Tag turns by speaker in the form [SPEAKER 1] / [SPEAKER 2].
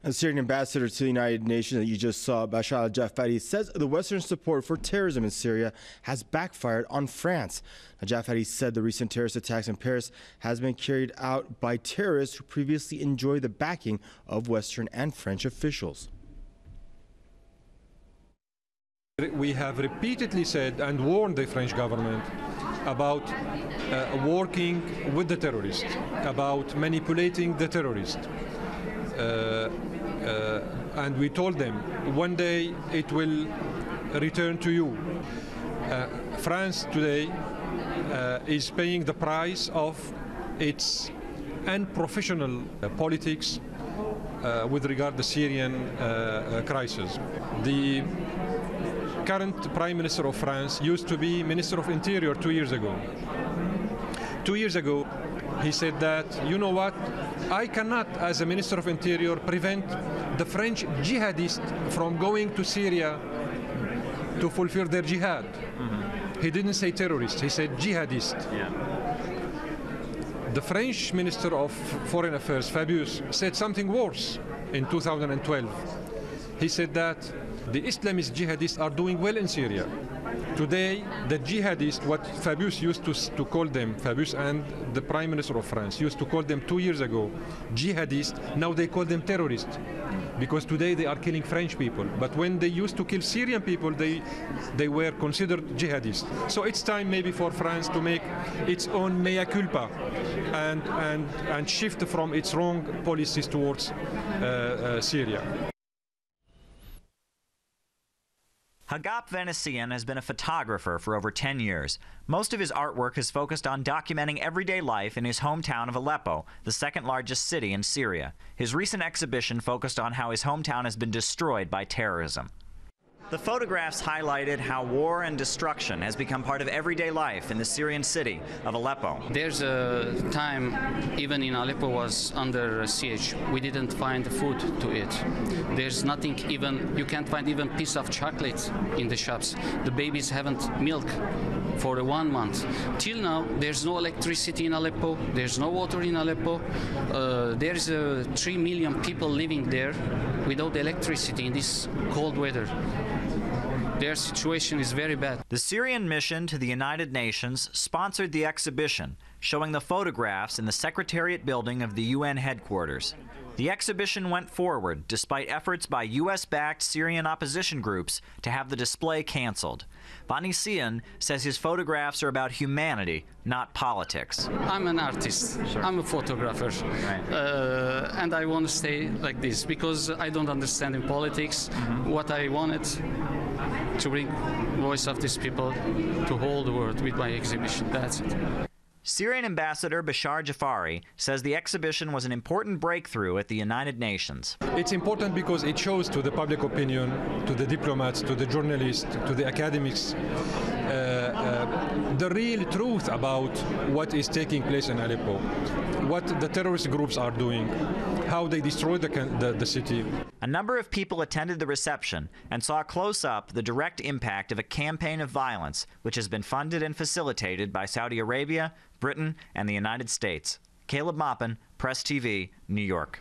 [SPEAKER 1] The Syrian ambassador to the United Nations that you just saw, Bashar Jaafari, says the Western support for terrorism in Syria has backfired on France. Jaafari said the recent terrorist attacks in Paris has been carried out by terrorists who previously enjoyed the backing of Western and French officials.
[SPEAKER 2] We have repeatedly said and warned the French government about working with the terrorists, about manipulating the terrorists. And we told them, one day it will return to you. France today is paying the price of its unprofessional politics with regard to the Syrian crisis. The current Prime Minister of France used to be Minister of Interior 2 years ago. 2 years ago, he said that, you know what, I cannot, as a Minister of Interior, prevent the French jihadists from going to Syria to fulfill their jihad. He didn't say terrorists, he said jihadist. Yeah. The French Minister of Foreign Affairs, Fabius, said something worse in 2012. He said that the Islamist jihadists are doing well in Syria. Today, the jihadists, what Fabius used to call them, Fabius and the Prime Minister of France used to call them 2 years ago, jihadists, now they call them terrorists. Because today they are killing French people. But when they used to kill Syrian people, they were considered jihadists. So it's time maybe for France to make its own mea culpa and shift from its wrong policies towards Syria.
[SPEAKER 3] Hagop Venesian has been a photographer for over 10 years. Most of his artwork is focused on documenting everyday life in his hometown of Aleppo, the second largest city in Syria. His recent exhibition focused on how his hometown has been destroyed by terrorism. The photographs highlighted how war and destruction has become part of everyday life in the Syrian city of Aleppo.
[SPEAKER 4] There's a time even in Aleppo was under siege. We didn't find food to eat. There's nothing even, you can't find even a piece of chocolate in the shops. The babies haven't milk for 1 month. Till now, there's no electricity in Aleppo. There's no water in Aleppo. There's 3 million people living there without electricity in this cold weather. Their situation is very bad.
[SPEAKER 3] The Syrian mission to the United Nations sponsored the exhibition, showing the photographs in the Secretariat building of the UN headquarters. The exhibition went forward despite efforts by US-backed Syrian opposition groups to have the display canceled. Venesian says his photographs are about humanity, not politics.
[SPEAKER 4] I'm an artist. Sure. I'm a photographer. Right. And I want to stay like this because I don't understand in politics. What I wanted to bring voice of these people to whole the world with my exhibition. That's it.
[SPEAKER 3] Syrian Ambassador Bashar Jaafari says the exhibition was an important breakthrough at the United Nations.
[SPEAKER 2] It's important because it shows to the public opinion, to the diplomats, to the journalists, to the academics, the real truth about what is taking place in Aleppo, what the terrorist groups are doing, how they destroyed the city.
[SPEAKER 3] A number of people attended the reception and saw close up the direct impact of a campaign of violence which has been funded and facilitated by Saudi Arabia, Britain, and the United States. Caleb Maupin, Press TV, New York.